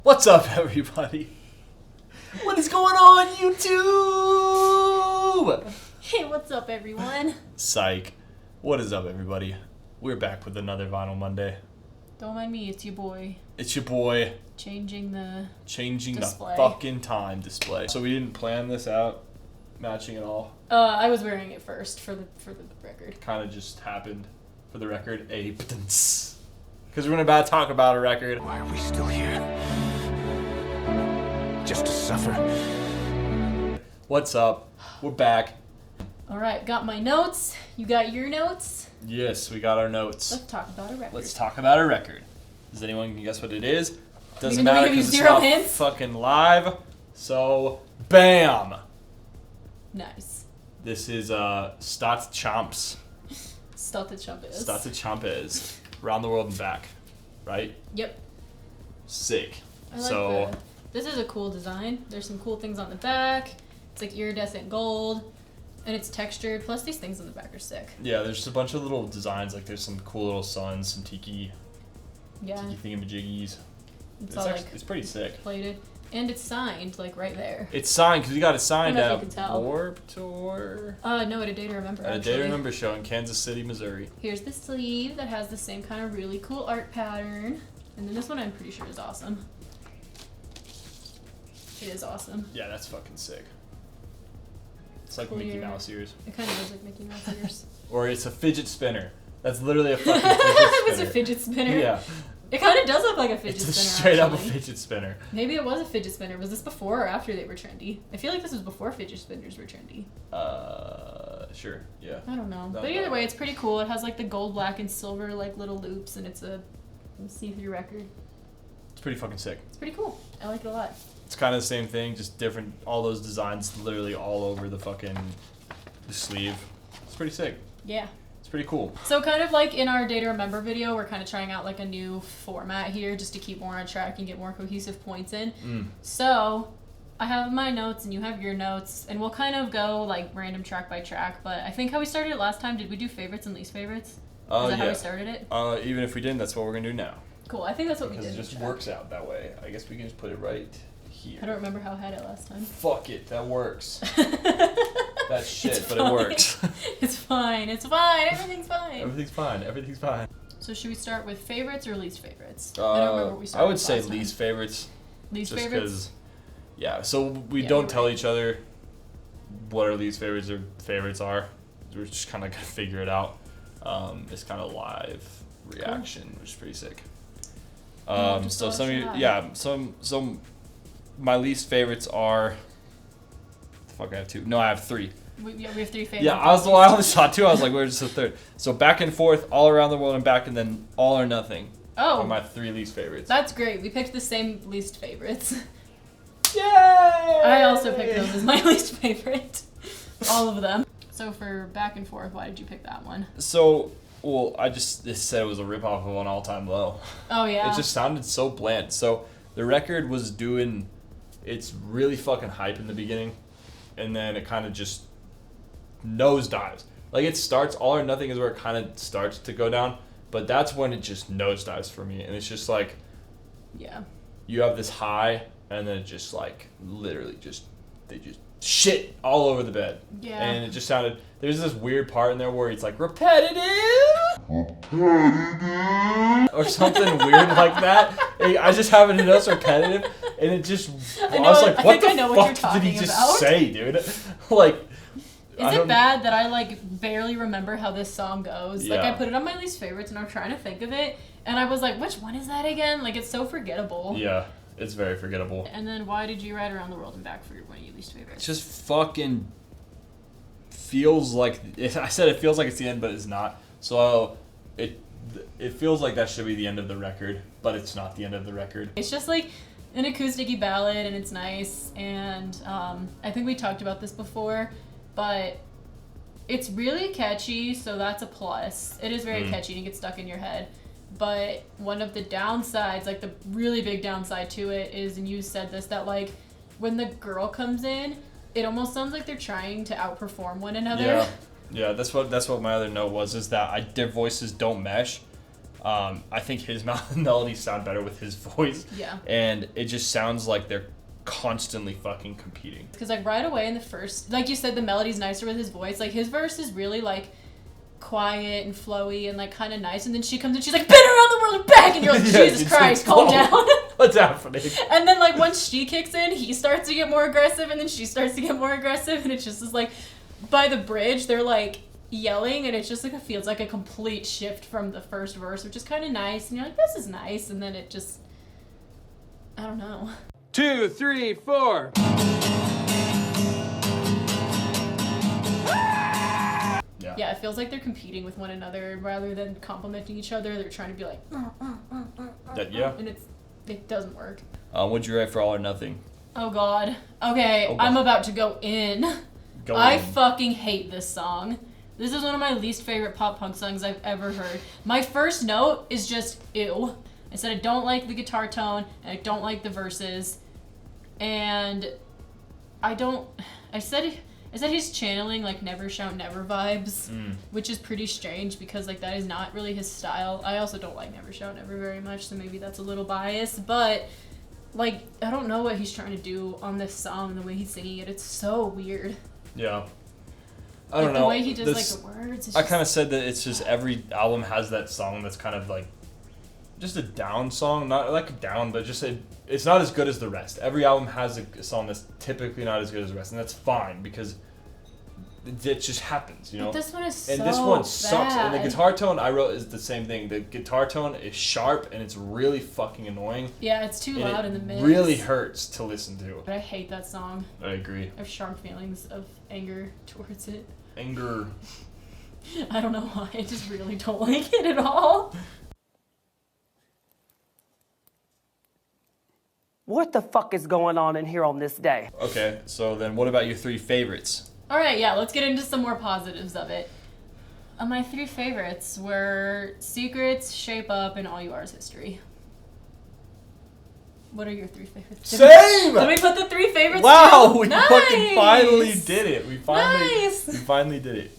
What's up, everybody? What is going on, YouTube? Hey, what's up, everyone? Psych. What is up, everybody? We're back with another Vinyl Monday. Don't mind me, it's your boy. It's your boy. Changing the the fucking time display. So we didn't plan this out, matching at all. I was wearing it first for the record. Kind of just happened. For the record, because we're about to talk about a record. Why are we still here? Just to suffer? What's up? We're back. All right, got my notes. You got your notes? Yes, we got our notes. Let's talk about a record. Let's talk about a record. Does anyone can guess what it is? Doesn't Even though matter we give because you it's zero not hints? fucking live. So, bam! Nice. This is Stats Champs. Stulted Chumpers. Stats Champs. Around the world and back. Right? Yep. Sick. I like this is a cool design. There's some cool things on the back. It's like iridescent gold. And it's textured. Plus these things on the back are sick. Yeah, there's a bunch of little designs. Like there's some cool little suns, some tiki thingamajiggies. It's pretty sick. Plated. And it's signed, like right there. It's signed because we got it signed I don't know at if you can tell. Warped Tour. No, at a Day to Remember. At a Day to Remember show in Kansas City, Missouri. Here's the sleeve that has the same kind of really cool art pattern. And then this one I'm pretty sure is awesome. It is awesome. Yeah, that's fucking sick. It's like Clear. Mickey Mouse ears. It kind of looks like Mickey Mouse ears. Or it's a fidget spinner. That's literally a fucking fidget spinner. It's a fidget spinner. Yeah. It kind of does look like a fidget It's spinner, straight up a actually. fidget spinner. Maybe it was a fidget spinner. Was this before or after they were trendy? I feel like this was before fidget spinners were trendy. Sure, yeah. I don't know. No, But either way, it's pretty cool. It has like the gold, black, and silver like little loops, and it's a see-through record. It's pretty fucking sick. It's pretty cool. I like it a lot. It's kind of the same thing, just different. All those designs literally all over the fucking sleeve. It's pretty sick. Yeah. It's pretty cool. So kind of like in our Day to Remember video, we're kind of trying out like a new format here just to keep more on track and get more cohesive points in. So I have my notes and you have your notes and we'll kind of go like random track by track. But I think how we started it last time, did we do favorites and least favorites? Is that how we started it? Even if we didn't, that's what we're going to do now. Cool. I think that's what we did. Because it just works out that way. I guess we can just put it right here. I don't remember how I had it last time. Fuck it. That works. That's shit, It's but fine. it works. It's fine. It's fine. Everything's fine. Everything's fine. So should we start with favorites or least favorites? I don't remember what we started I would with say last time. least favorites. Least Just favorites? because, yeah, so we Yeah, don't you're tell right. each other what our least favorites or favorites are. We're just kind of going to figure it out. It's kind of live reaction, which is pretty sick. just So let us know. some my least favorites are. Fuck, I have two. No, I have three. We have three favorites. Yeah, I only saw two. I was like, where's the third? So back and forth, all around the world and back, and then all or nothing. Oh, Are my three least favorites. that's great. We picked the same least favorites. Yay! I also picked those as my least favorite. All of them. So for back and forth, why did you pick that one? So, well, I just said it was a ripoff of An All Time Low. Oh yeah. It just sounded so bland. So the record was doing, it's really fucking hype in the beginning, and then it kind of just nosedives. Like it starts, All or Nothing is where it kind of starts to go down, but that's when it just nosedives for me, and it's just like, yeah. you have this high, and then it just like literally they just shit all over the bed. Yeah. And it just sounded, there's this weird part in there where it's like repetitive or something weird like that. I just have it in notes repetitive, and it just, I was like, what the fuck did he just say, dude? Like, Is it bad that I like barely remember how this song goes? Yeah. Like I put it on my least favorites and I'm trying to think of it, and I was like, which one is that again? Like it's so forgettable. Yeah, it's very forgettable. And then why did you write Around the World and Back for one of your least It favorites? just fucking feels like, I said it feels like it's the end, but it's not. So it feels like that should be the end of the record, but it's not the end of the record. It's just like an acoustic-y ballad and it's nice, and I think we talked about this before, but it's really catchy, so that's a plus. It is very catchy and it gets stuck in your head. But one of the downsides, like the really big downside to it is, and you said this, that like when the girl comes in, it almost sounds like they're trying to outperform one another. Yeah, that's what my other note was, is that their voices don't mesh. I think his melodies sound better with his voice. Yeah. And it just sounds like they're constantly fucking competing. Because like right away in the first, like you said, the melody's nicer with his voice. Like his verse is really like quiet and flowy and like kind of nice, and then she comes and she's like, been around the world and back, and you're like, Jesus Christ, calm down. What's happening? And then like once she kicks in, he starts to get more aggressive, and then she starts to get more aggressive, and it just is like, by the bridge they're like yelling, and it's just like, it feels like a complete shift from the first verse, which is kind of nice, and you're like, this is nice, and then it just, I don't know. 2, 3, 4. Yeah, it feels like they're competing with one another rather than complimenting each other. They're trying to be like, Yeah. and it doesn't work. What'd you write for All or Nothing? Oh God. Okay, Oh, God. I'm about to go in. Go I in. fucking hate this song. This is one of my least favorite pop punk songs I've ever heard. My first note is just ew. I said I don't like the guitar tone, and I don't like the verses, and I said he's channeling like Never Shout Never vibes, which is pretty strange because like that is not really his style. I also don't like Never Shout Never very much, so maybe that's a little biased, but like I don't know what he's trying to do on this song, the way he's singing it. It's so weird. Yeah. I don't know. The way he does like the words. It's I kind of said that it's just every album has that song that's kind of like just a down song, not like a down, but just it's not as good as the rest. Every album has a song that's typically not as good as the rest, and that's fine because it just happens, you know. But this one is so and this one sucks. And the bad. guitar tone I wrote is the same thing. The guitar tone is sharp and it's really fucking annoying. Yeah, it's too and loud it in the mix. really hurts to listen to. But I hate that song. I agree. I have sharp feelings of anger towards it. Anger. I don't know why. I just really don't like it at all. What the fuck is going on in here on this day? Okay, so then what about your 3 favorites? All right, yeah, let's get into some more positives of it. My 3 favorites were Secrets, Shape Up, and All You Are Is History. What are your 3 favorites? Same! Did we put the 3 favorites Wow, down? we Nice! fucking finally did it. We Nice! finally did it.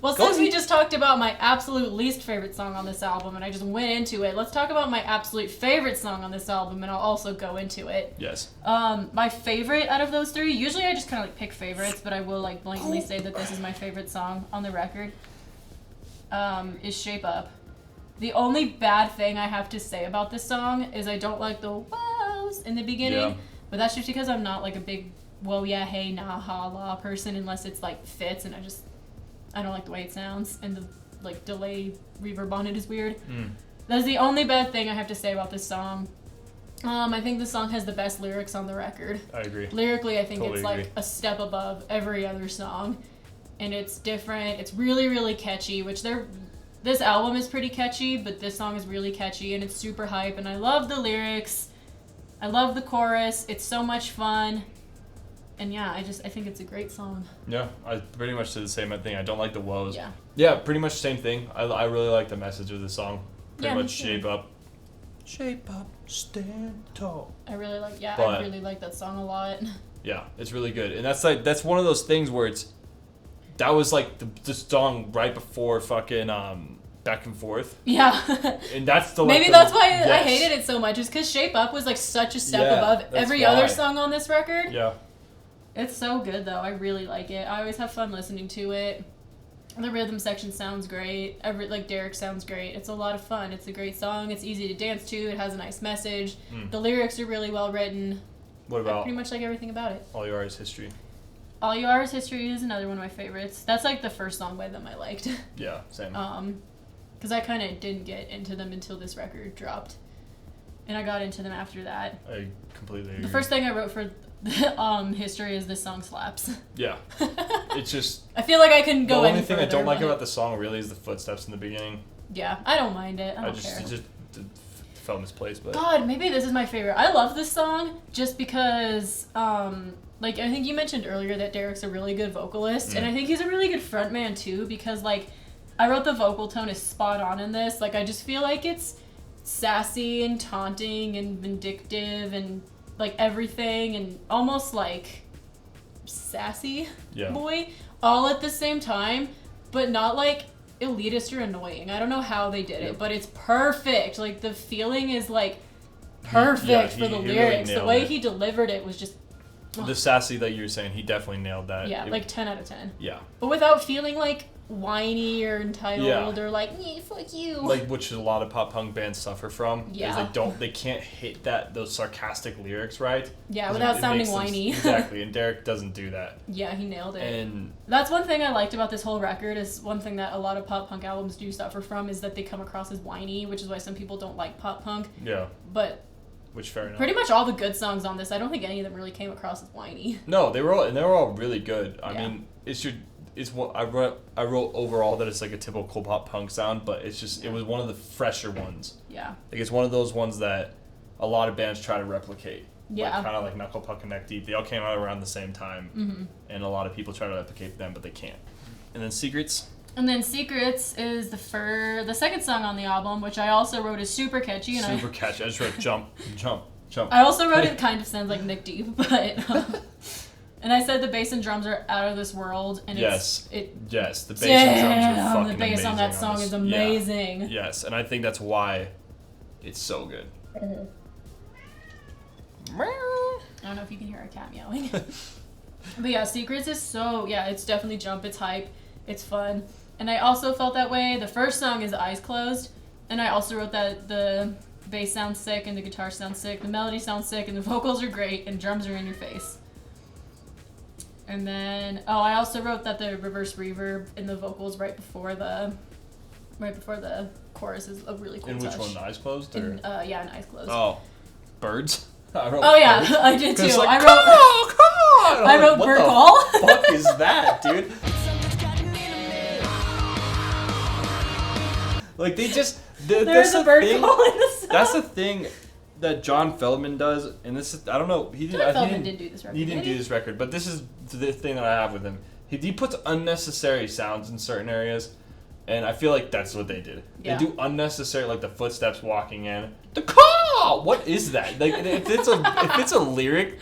Well, since we just talked about my absolute least favorite song on this album and I just went into it, let's talk about my absolute favorite song on this album, and I'll also go into it. Yes. My favorite out of those 3, usually I just kind of like pick favorites, but I will like blankly say that this is my favorite song on the record, is Shape Up. The only bad thing I have to say about this song is I don't like the wows in the beginning, Yeah. but that's just because I'm not like a big whoa, yeah, hey, nah, ha, la person unless it's like fits, and I don't like the way it sounds, and the like delay reverb on it is weird. That's the only bad thing I have to say about this song. I think the song has the best lyrics on the record. I agree. Lyrically, I think Totally it's like agree. a step above every other song, and it's different. It's really, really catchy, which this album is pretty catchy, but this song is really catchy, and it's super hype, and I love the lyrics. I love the chorus. It's so much fun. And yeah, I think it's a great song. Yeah, I pretty much did the same thing. I don't like the woes. Yeah. Yeah, pretty much the same thing. I really like the message of the song. Pretty Yeah, me much too. shape up. Shape up, stand tall. I really like that song a lot. Yeah, it's really good. And that's one of those things where that was like the song right before fucking Back and Forth. Yeah. And that's the Maybe that's why I yes. hated it so much, is because Shape Up was like such a step Yeah, above that's every why. other song on this record. Yeah. It's so good though. I really like it. I always have fun listening to it. The rhythm section sounds great. Derek sounds great. It's a lot of fun. It's a great song. It's easy to dance to. It has a nice message. The lyrics are really well written. What I about pretty much like everything about it. All You Are Is History? All You Are Is History is another one of my favorites. That's like the first song by them I liked. Yeah, same. Because I kind of didn't get into them until this record dropped. And I got into them after that. I completely agree. The first thing I wrote for history is this song slaps. Yeah. It's just I feel like I can go the any only thing I further, don't like but- about the song really is the footsteps in the beginning. Yeah, I don't mind it. I don't It care. just felt misplaced, but God, maybe this is my favorite. I love this song just because, I think you mentioned earlier that Derek's a really good vocalist, and I think he's a really good frontman too, because, I wrote the vocal tone is spot on in this. I just feel like it's sassy and taunting and vindictive and, everything, and almost, sassy Yeah. boy, all at the same time, but not, elitist or annoying. I don't know how they did it, but it's perfect. Like, the feeling is, like, perfect for the lyrics. Really the way it. he delivered it was just... The sassy that you were saying, he definitely nailed that. Yeah, like 10 out of 10. Yeah. But without feeling, like, whiny or entitled Yeah. or, like, yeah, fuck you. Like, which a lot of pop punk bands suffer from. Yeah. Is they can't hit those sarcastic lyrics right. Yeah, 'Cause without it sounding makes them- whiny. Exactly, and Derek doesn't do that. Yeah, he nailed it. And that's one thing I liked about this whole record, is one thing that a lot of pop punk albums do suffer from, is that they come across as whiny, which is why some people don't like pop punk. yeah, But which fair enough. pretty much all the good songs on this, I don't think any of them really came across as whiny. No, they were all really good. I Yeah. mean, it's what I wrote overall that it's like a typical pop punk sound, but it was one of the fresher ones. Yeah. Like, it's one of those ones that a lot of bands try to replicate. Yeah. Like, kind of like Knuckle Puck and Neck Deep. They all came out around the same time, Mm-hmm. and a lot of people try to replicate them, but they can't. And then Secrets. And then Secrets is the second song on the album, which I also wrote is super catchy. And Super catchy. I just wrote jump, jump, jump. I also wrote it kind of sounds like Nick Deep, but... and I said the bass and drums are out of this world, and Yes, the bass and drums are damn, fucking the bass on amazing that song this. is amazing. Yeah. Yes, and I think that's why it's so good. I don't know if you can hear a cat meowing. But yeah, Secrets is it's definitely jump, it's hype, it's fun. And I also felt that way. The first song is Eyes Closed, and I also wrote that the bass sounds sick and the guitar sounds sick, the melody sounds sick, and the vocals are great, and drums are in your face. And then, I also wrote that the reverse reverb in the vocals right before the chorus is a really cool In which touch. one, Eyes Closed? Or? In Eyes Closed. Oh, Birds? I wrote Oh yeah, Birds. I did too. It's like, I come wrote on, come on! I wrote what Bird the Call. fuck is that, dude? Like, they just... There's that's a the bird thing, call in the song. That's the thing that John Feldman does, and this is... I don't know, he John Feldman didn't do this record. He didn't do this record, but this is the thing that I have with him. He puts unnecessary sounds in certain areas, and I feel like that's what they did. Yeah. They do unnecessary, like the footsteps walking in. The call! What is that? Like, if it's a lyric,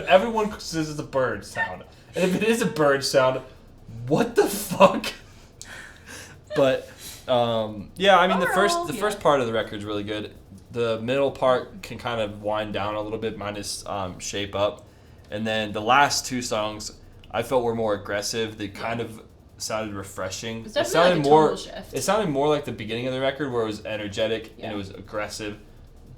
everyone says it's a bird sound. And if it is a bird sound, what the fuck? But, yeah, I mean, the first part of the record is really good. The middle part can kind of wind down a little bit, minus Shape Up. And then the last two songs I felt were more aggressive. They kind of sounded refreshing. It's definitely like a tonal shift. It sounded more like the beginning of the record where it was energetic and Yeah. it was aggressive.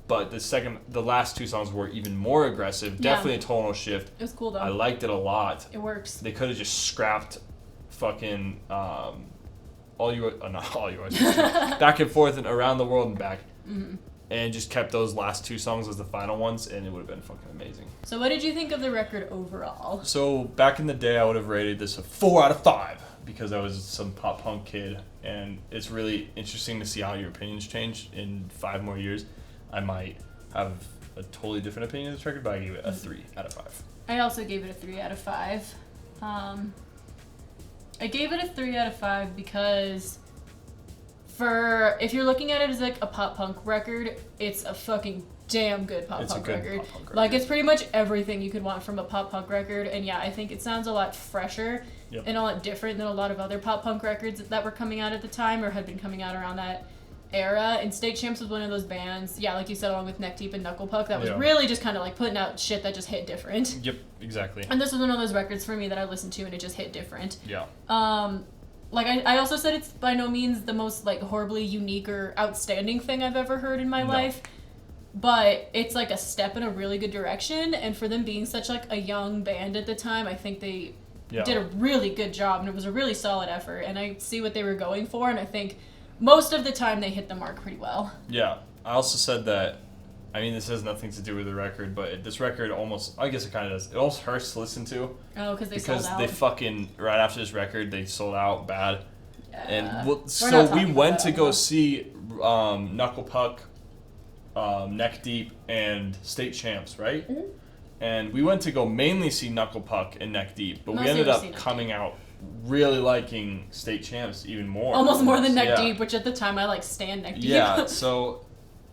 But the last two songs were even more aggressive. Definitely a tonal shift. It was cool though. I liked it a lot. It works. They could have just scrapped fucking not all yours, Back and Forth and Around the World and Back. Mm-hmm. And just kept those last two songs as the final ones, and it would have been fucking amazing. So what did you think of the record overall? So back in the day, I would have rated this a 4 out of 5 because I was some pop punk kid, and it's really interesting to see how your opinions change in 5 more years. I might have a totally different opinion of this record, but I gave it a 3 out of 5. I also gave it a 3 out of 5. I gave it a 3 out of 5 because if you're looking at it as like a pop punk record, it's a fucking damn good pop punk record. Like, it's pretty much everything you could want from a pop punk record, and yeah, I think it sounds a lot fresher and a lot different than a lot of other pop punk records that were coming out at the time or had been coming out around that era. And State Champs was one of those bands, like you said, along with Neck Deep and Knuckle Puck, that was really just kind of like putting out shit that just hit different. Yep, exactly. And this was one of those records for me that I listened to and it just hit different. Yeah. Like, I also said it's by no means the most, like, horribly unique or outstanding thing I've ever heard in my life. But it's, like, a step in a really good direction. And for them being such, like, a young band at the time, I think they did a really good job. And it was a really solid effort. And I see what they were going for. And I think most of the time they hit the mark pretty well. Yeah. I also said that, I mean, this has nothing to do with the record, but this record almost, I guess it kind of does. It almost hurts to listen to. Oh, because they sold out. Because they fucking, right after this record, they sold out bad. Yeah. And so we went to go see Knuckle Puck, Neck Deep, and State Champs, right? Mm-hmm. And we went to go mainly see Knuckle Puck and Neck Deep, but we ended up coming out really liking State Champs even more. Almost more than Neck Deep, which at the time I, like, stan Neck Deep. Yeah, so,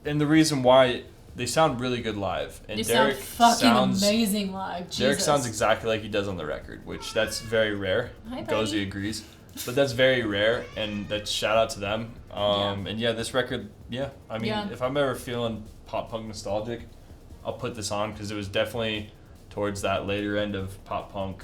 and the reason why... They sound really good live, and Derek sounds amazing live. Jesus. Derek sounds exactly like he does on the record, which that's very rare. Hi, Gozy agrees. but that's very rare, and that's shout out to them. And yeah, this record, I mean, if I'm ever feeling pop punk nostalgic, I'll put this on because it was definitely towards that later end of pop punk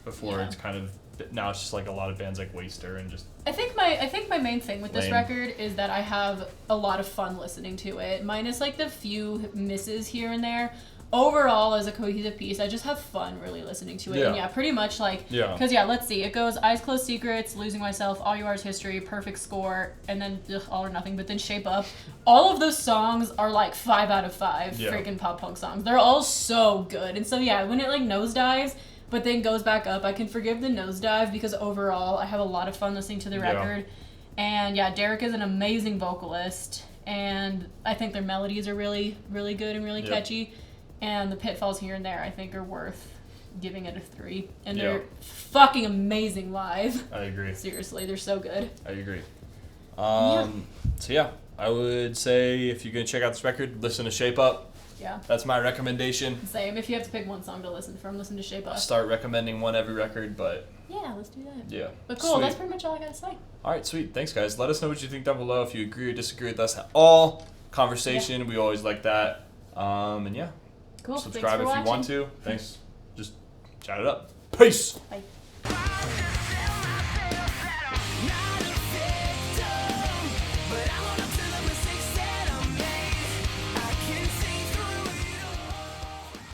before it's kind of, now it's just like a lot of bands like Waster and just. I think my main thing with this record is that I have a lot of fun listening to it, minus like the few misses here and there. Overall, as a cohesive piece, I just have fun really listening to it. Yeah. And yeah, pretty much like, because let's see, it goes Eyes Closed Secrets, Losing Myself, All You Are Is History, Perfect Score, and then All or Nothing, but then Shape Up. All of those songs are like 5 out of 5 freaking pop punk songs. They're all so good. And so when it like nosedives, but then goes back up, I can forgive the nosedive because overall I have a lot of fun listening to the record. And Derek is an amazing vocalist, and I think their melodies are really, really good and really catchy. And the pitfalls here and there, I think, are worth giving it a 3. And they're fucking amazing live. I agree. Seriously, they're so good. I agree. So I would say if you're going to check out this record, listen to Shape Up. Yeah. That's my recommendation. Same. If you have to pick one song to listen from, listen to Shape Up. I'll start recommending one every record, but... Yeah, let's do that. Yeah. But cool, that's pretty much all I got to say. All right, sweet. Thanks, guys. Let us know what you think down below. If you agree or disagree with us at all. Conversation, we always like that. And Cool. subscribe if you want to. Thanks. Just chat it up. Peace. Bye.